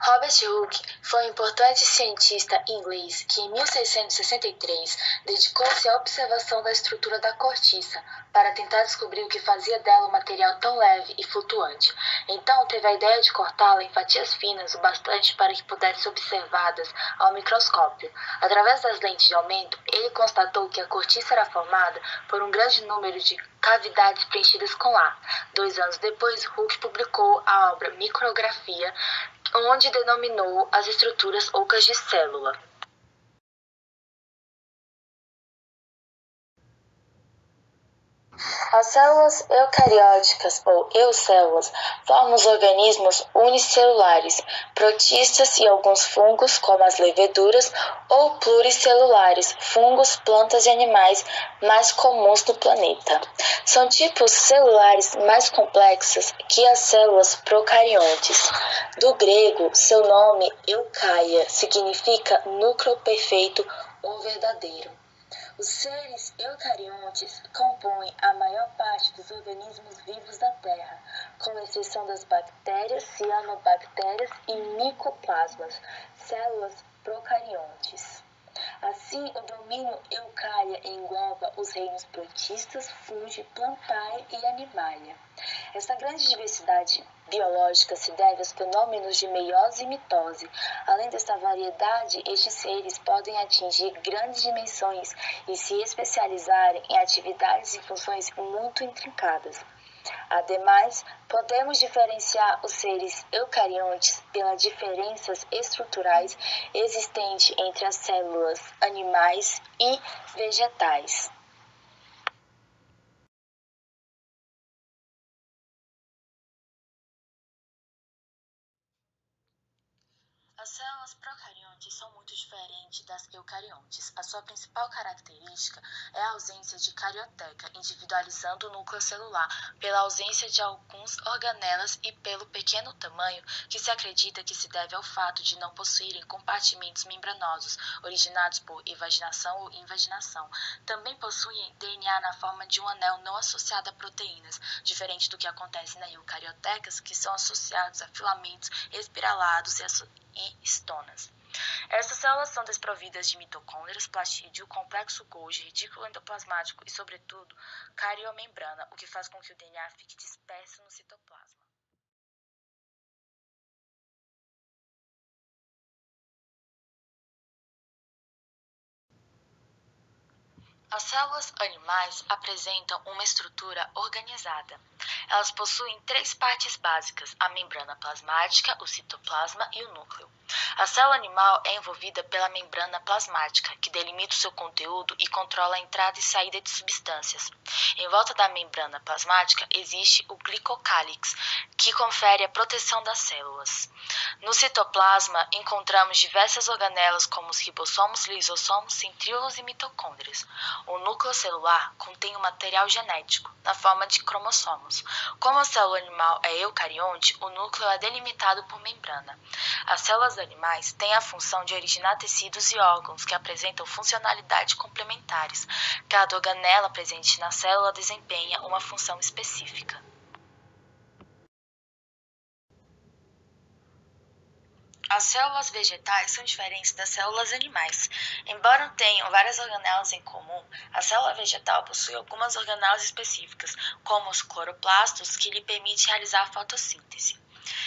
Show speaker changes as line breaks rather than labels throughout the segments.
Robert Hooke foi um importante cientista inglês que, em 1663, dedicou-se à observação da estrutura da cortiça para tentar descobrir o que fazia dela um material tão leve e flutuante. Então, teve a ideia de cortá-la em fatias finas o bastante para que pudessem ser observadas ao microscópio. Através das lentes de aumento, ele constatou que a cortiça era formada por um grande número de cavidades preenchidas com ar. 2 anos depois, Hooke publicou a obra Micrografia, onde denominou as estruturas ocas de célula. As células eucarióticas ou eucélulas formam os organismos unicelulares, protistas e alguns fungos, como as leveduras, ou pluricelulares, fungos, plantas e animais mais comuns no planeta. São tipos celulares mais complexos que as células procariontes. Do grego, seu nome eucaria significa núcleo perfeito ou verdadeiro. Os seres eucariontes compõem a maior parte dos organismos vivos da Terra, com exceção das bactérias, cianobactérias e micoplasmas, células procariontes. Assim, o domínio eucária engloba os reinos protistas, fungi, plantae e animalia. Essa grande diversidade biológica se deve aos fenômenos de meiose e mitose. Além desta variedade, estes seres podem atingir grandes dimensões e se especializarem em atividades e funções muito intrincadas. Ademais, podemos diferenciar os seres eucariontes pelas diferenças estruturais existentes entre as células animais e vegetais. As células procariontes são muito diferentes das eucariontes. A sua principal característica é a ausência de carioteca, individualizando o núcleo celular, pela ausência de alguns organelas e pelo pequeno tamanho, que se acredita que se deve ao fato de não possuírem compartimentos membranosos, originados por evaginação ou invaginação. Também possuem DNA na forma de um anel não associado a proteínas, diferente do que acontece nas eucariotecas, que são associados a filamentos espiralados e estonas. Essas células são desprovidas de mitocôndrias, plastídeo, complexo Golgi, retículo endoplasmático e, sobretudo, cariomembrana, o que faz com que o DNA fique disperso no citoplasma. As células animais apresentam uma estrutura organizada. Elas possuem 3 partes básicas: a membrana plasmática, o citoplasma e o núcleo. A célula animal é envolvida pela membrana plasmática, que delimita o seu conteúdo e controla a entrada e saída de substâncias. Em volta da membrana plasmática existe o glicocálix, que confere a proteção das células. No citoplasma, encontramos diversas organelas como os ribossomos, lisossomos, centríolos e mitocôndrias. O núcleo celular contém o material genético, na forma de cromossomos. Como a célula animal é eucarionte, o núcleo é delimitado por membrana. As células animais têm a função de originar tecidos e órgãos que apresentam funcionalidades complementares. Cada organela presente na célula desempenha uma função específica. As células vegetais são diferentes das células animais. Embora tenham várias organelas em comum, a célula vegetal possui algumas organelas específicas, como os cloroplastos, que lhe permitem realizar a fotossíntese.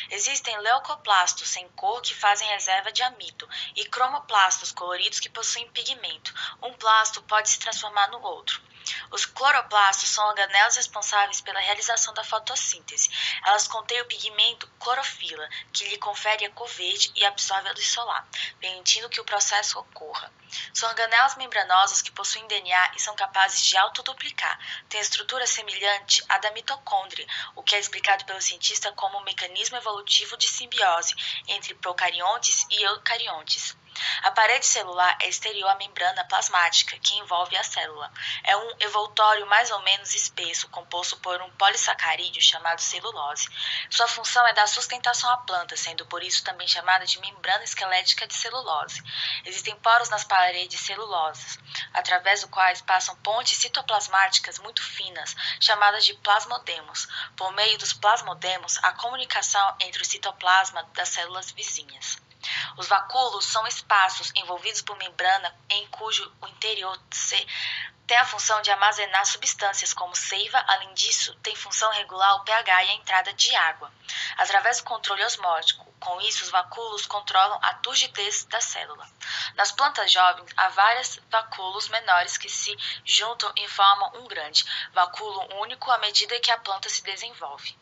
Existem leucoplastos sem cor que fazem reserva de amido e cromoplastos coloridos que possuem pigmento. Um plasto pode se transformar no outro. Os cloroplastos são organelas responsáveis pela realização da fotossíntese. Elas contêm o pigmento clorofila, que lhe confere a cor verde e absorve a luz solar, permitindo que o processo ocorra. São organelas membranosas que possuem DNA e são capazes de autoduplicar. Têm estrutura semelhante à da mitocôndria, o que é explicado pelo cientista como um mecanismo evolutivo de simbiose entre procariontes e eucariontes. A parede celular é exterior à membrana plasmática, que envolve a célula. É um envoltório mais ou menos espesso, composto por um polissacarídeo chamado celulose. Sua função é dar sustentação à planta, sendo por isso também chamada de membrana esquelética de celulose. Existem poros nas paredes celulosas, através dos quais passam pontes citoplasmáticas muito finas, chamadas de plasmodemos. Por meio dos plasmodemos, a comunicação entre o citoplasma das células vizinhas. Os vacúolos são espaços envolvidos por membrana em cujo o interior tem a função de armazenar substâncias como seiva. Além disso, tem função regular o pH e a entrada de água, através do controle osmótico. Com isso, os vacúolos controlam a turgidez da célula. Nas plantas jovens, há vários vacúolos menores que se juntam e formam um grande vacúolo único à medida que a planta se desenvolve.